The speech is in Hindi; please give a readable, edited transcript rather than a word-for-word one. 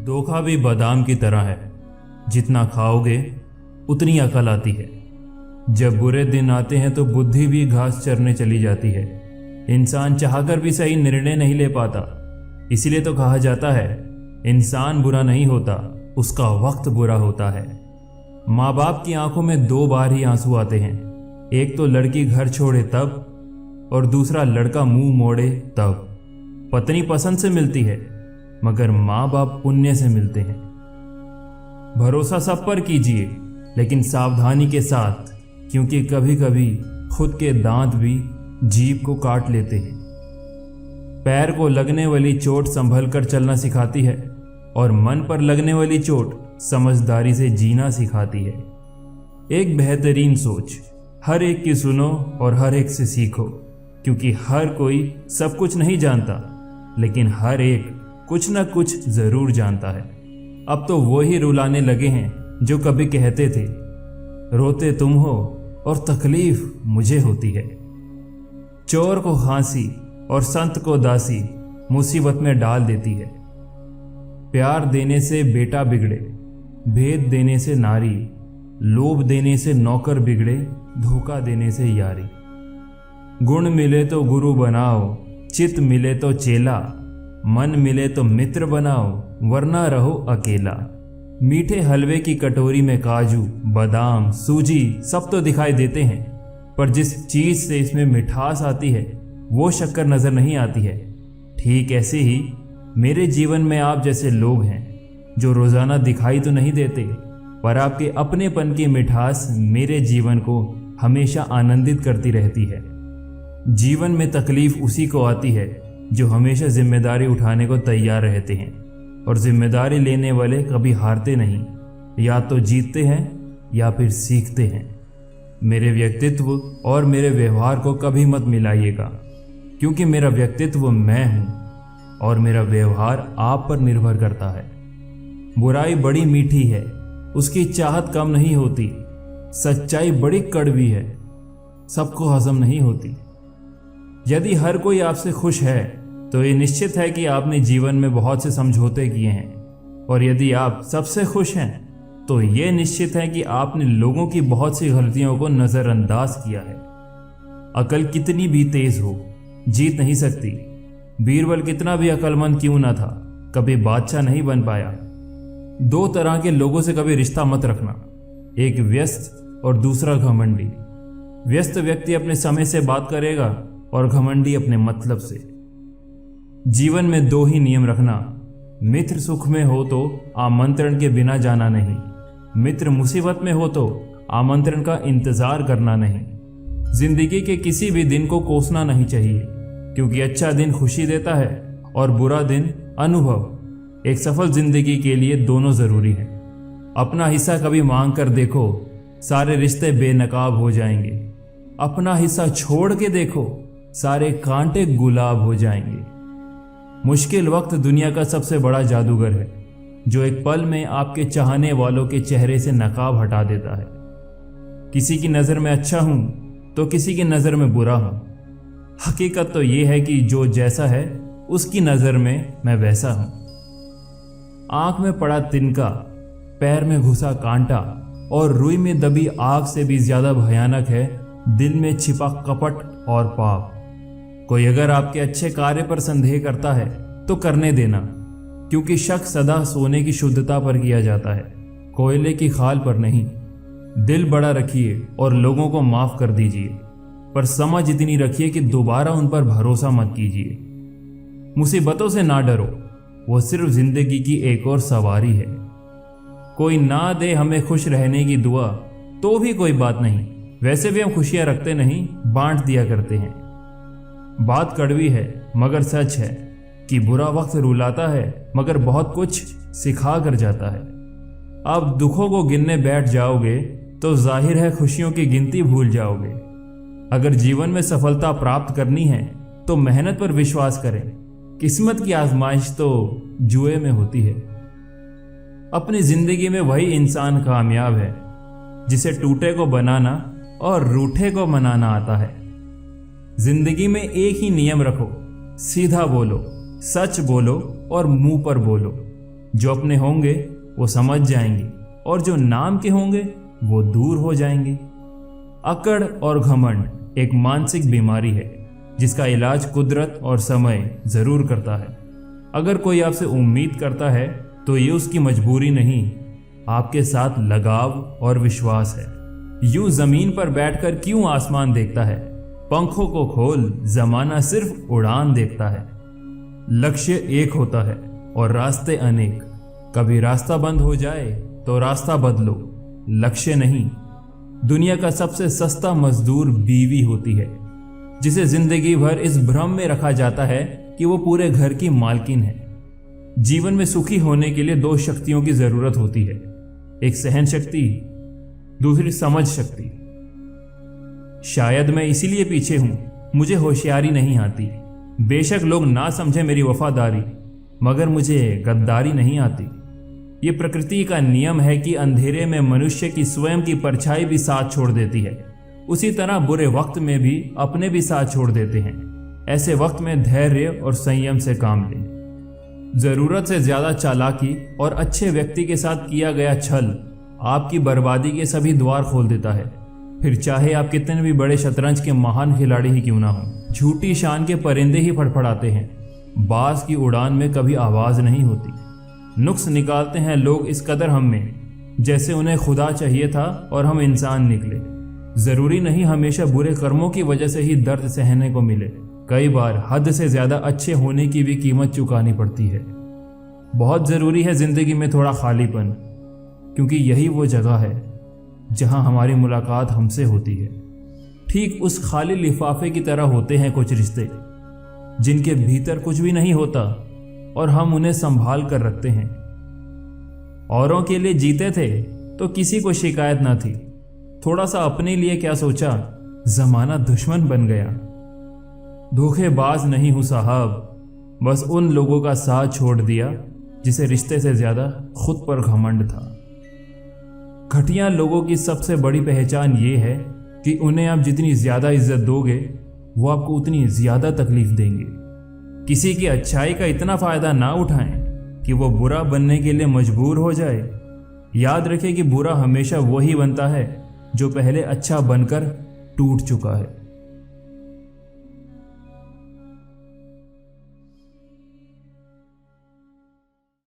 धोखा भी बादाम की तरह है, जितना खाओगे उतनी अकल आती है। जब बुरे दिन आते हैं तो बुद्धि भी घास चरने चली जाती है। इंसान चाहकर भी सही निर्णय नहीं ले पाता। इसीलिए तो कहा जाता है, इंसान बुरा नहीं होता, उसका वक्त बुरा होता है। माँ बाप की आंखों में 2 बार ही आंसू आते हैं, एक तो लड़की घर छोड़े तब, और दूसरा लड़का मुंह मोड़े तब। पत्नी पसंद से मिलती है, मगर माँ बाप पुण्य से मिलते हैं। भरोसा सब पर कीजिए, लेकिन सावधानी के साथ, क्योंकि कभी कभी खुद के दांत भी जीभ को काट लेते हैं। पैर को लगने वाली चोट संभल कर चलना सिखाती है, और मन पर लगने वाली चोट समझदारी से जीना सिखाती है। एक बेहतरीन सोच, हर एक की सुनो और हर एक से सीखो, क्योंकि हर कोई सब कुछ नहीं जानता, लेकिन हर एक कुछ न कुछ जरूर जानता है। अब तो वो ही रुलाने लगे हैं जो कभी कहते थे, रोते तुम हो और तकलीफ मुझे होती है। चोर को फांसी और संत को दासी मुसीबत में डाल देती है। प्यार देने से बेटा बिगड़े, भेद देने से नारी, लोभ देने से नौकर बिगड़े, धोखा देने से यारी। गुण मिले तो गुरु बनाओ, चित मिले तो चेला, मन मिले तो मित्र बनाओ, वरना रहो अकेला। मीठे हलवे की कटोरी में काजू, बादाम, सूजी सब तो दिखाई देते हैं, पर जिस चीज से इसमें मिठास आती है वो शक्कर नजर नहीं आती है। ठीक ऐसे ही मेरे जीवन में आप जैसे लोग हैं, जो रोजाना दिखाई तो नहीं देते, पर आपके अपनेपन की मिठास मेरे जीवन को हमेशा आनंदित करती रहती है। जीवन में तकलीफ उसी को आती है जो हमेशा जिम्मेदारी उठाने को तैयार रहते हैं, और जिम्मेदारी लेने वाले कभी हारते नहीं, या तो जीतते हैं या फिर सीखते हैं। मेरे व्यक्तित्व और मेरे व्यवहार को कभी मत मिलाइएगा, क्योंकि मेरा व्यक्तित्व मैं हूं और मेरा व्यवहार आप पर निर्भर करता है। बुराई बड़ी मीठी है, उसकी चाहत कम नहीं होती। सच्चाई बड़ी कड़वी है, सबको हजम नहीं होती। यदि हर कोई आपसे खुश है तो ये निश्चित है कि आपने जीवन में बहुत से समझौते किए हैं, और यदि आप सबसे खुश हैं तो ये निश्चित है कि आपने लोगों की बहुत सी गलतियों को नजरअंदाज किया है। अकल कितनी भी तेज हो, जीत नहीं सकती। बीरबल कितना भी अकलमंद क्यों ना था, कभी बादशाह नहीं बन पाया। 2 तरह के लोगों से कभी रिश्ता मत रखना, एक व्यस्त और दूसरा घमंडी। व्यस्त व्यक्ति अपने समय से बात करेगा और घमंडी अपने मतलब से। जीवन में 2 ही नियम रखना, मित्र सुख में हो तो आमंत्रण के बिना जाना नहीं, मित्र मुसीबत में हो तो आमंत्रण का इंतजार करना नहीं। जिंदगी के किसी भी दिन को कोसना नहीं चाहिए, क्योंकि अच्छा दिन खुशी देता है और बुरा दिन अनुभव। एक सफल जिंदगी के लिए दोनों जरूरी हैं। अपना हिस्सा कभी मांग कर देखो, सारे रिश्ते बेनकाब हो जाएंगे। अपना हिस्सा छोड़ के देखो, सारे कांटे गुलाब हो जाएंगे। मुश्किल वक्त दुनिया का सबसे बड़ा जादूगर है, जो एक पल में आपके चाहने वालों के चेहरे से नकाब हटा देता है। किसी की नज़र में अच्छा हूं तो किसी की नज़र में बुरा हूं। हकीकत तो यह है कि जो जैसा है उसकी नज़र में मैं वैसा हूं। आंख में पड़ा तिनका, पैर में घुसा कांटा, और रुई में दबी आग से भी ज्यादा भयानक है दिल में छिपा कपट और पाप। कोई अगर आपके अच्छे कार्य पर संदेह करता है तो करने देना, क्योंकि शक सदा सोने की शुद्धता पर किया जाता है, कोयले की खाल पर नहीं। दिल बड़ा रखिए और लोगों को माफ कर दीजिए, पर समझ इतनी रखिए कि दोबारा उन पर भरोसा मत कीजिए। मुसीबतों से ना डरो, वो सिर्फ जिंदगी की एक और सवारी है। कोई ना दे हमें खुश रहने की दुआ तो भी कोई बात नहीं, वैसे भी हम खुशियां रखते नहीं, बांट दिया करते हैं। बात कड़वी है मगर सच है कि बुरा वक्त रुलाता है मगर बहुत कुछ सिखा कर जाता है। अब दुखों को गिनने बैठ जाओगे तो जाहिर है खुशियों की गिनती भूल जाओगे। अगर जीवन में सफलता प्राप्त करनी है तो मेहनत पर विश्वास करें, किस्मत की आजमाइश तो जुए में होती है। अपनी जिंदगी में वही इंसान कामयाब है जिसे टूटे को बनाना और रूठे को मनाना आता है। जिंदगी में एक ही नियम रखो, सीधा बोलो, सच बोलो और मुंह पर बोलो। जो अपने होंगे वो समझ जाएंगे और जो नाम के होंगे वो दूर हो जाएंगे। अकड़ और घमंड एक मानसिक बीमारी है जिसका इलाज कुदरत और समय जरूर करता है। अगर कोई आपसे उम्मीद करता है तो ये उसकी मजबूरी नहीं, आपके साथ लगाव और विश्वास है। यूं जमीन पर बैठकर क्यों आसमान देखता है, पंखों को खोल, जमाना सिर्फ उड़ान देखता है। लक्ष्य एक होता है और रास्ते अनेक। कभी रास्ता बंद हो जाए तो रास्ता बदलो, लक्ष्य नहीं। दुनिया का सबसे सस्ता मजदूर बीवी होती है, जिसे जिंदगी भर इस भ्रम में रखा जाता है कि वो पूरे घर की मालकिन है। जीवन में सुखी होने के लिए दो शक्तियों की जरूरत होती है, एक सहन शक्ति, दूसरी समझ शक्ति। शायद मैं इसीलिए पीछे हूं, मुझे होशियारी नहीं आती। बेशक लोग ना समझे मेरी वफादारी, मगर मुझे गद्दारी नहीं आती। ये प्रकृति का नियम है कि अंधेरे में मनुष्य की स्वयं की परछाई भी साथ छोड़ देती है। उसी तरह बुरे वक्त में भी अपने भी साथ छोड़ देते हैं। ऐसे वक्त में धैर्य और संयम से काम लें। जरूरत से ज्यादा चालाकी और अच्छे व्यक्ति के साथ किया गया छल आपकी बर्बादी के सभी द्वार खोल देता है, फिर चाहे आप कितने भी बड़े शतरंज के महान खिलाड़ी ही क्यों ना हो। झूठी शान के परिंदे ही फड़फड़ाते हैं, बाज की उड़ान में कभी आवाज नहीं होती। नुक्स निकालते हैं लोग इस कदर हम में, जैसे उन्हें खुदा चाहिए था और हम इंसान निकले। जरूरी नहीं हमेशा बुरे कर्मों की वजह से ही दर्द सहने को मिले, कई बार हद से ज्यादा अच्छे होने की भी कीमत चुकानी पड़ती है। बहुत जरूरी है जिंदगी में थोड़ा खालीपन, क्योंकि यही वो जगह है जहां हमारी मुलाकात हमसे होती है। ठीक उस खाली लिफाफे की तरह होते हैं कुछ रिश्ते, जिनके भीतर कुछ भी नहीं होता और हम उन्हें संभाल कर रखते हैं। औरों के लिए जीते थे तो किसी को शिकायत ना थी, थोड़ा सा अपने लिए क्या सोचा, जमाना दुश्मन बन गया। धोखेबाज नहीं हूं साहब, बस उन लोगों का साथ छोड़ दिया जिसे रिश्ते से ज्यादा खुद पर घमंड था। घटिया लोगों की सबसे बड़ी पहचान ये है कि उन्हें आप जितनी ज्यादा इज्जत दोगे वो आपको उतनी ज्यादा तकलीफ देंगे। किसी की अच्छाई का इतना फायदा ना उठाएं कि वो बुरा बनने के लिए मजबूर हो जाए। याद रखें कि बुरा हमेशा वही बनता है जो पहले अच्छा बनकर टूट चुका है।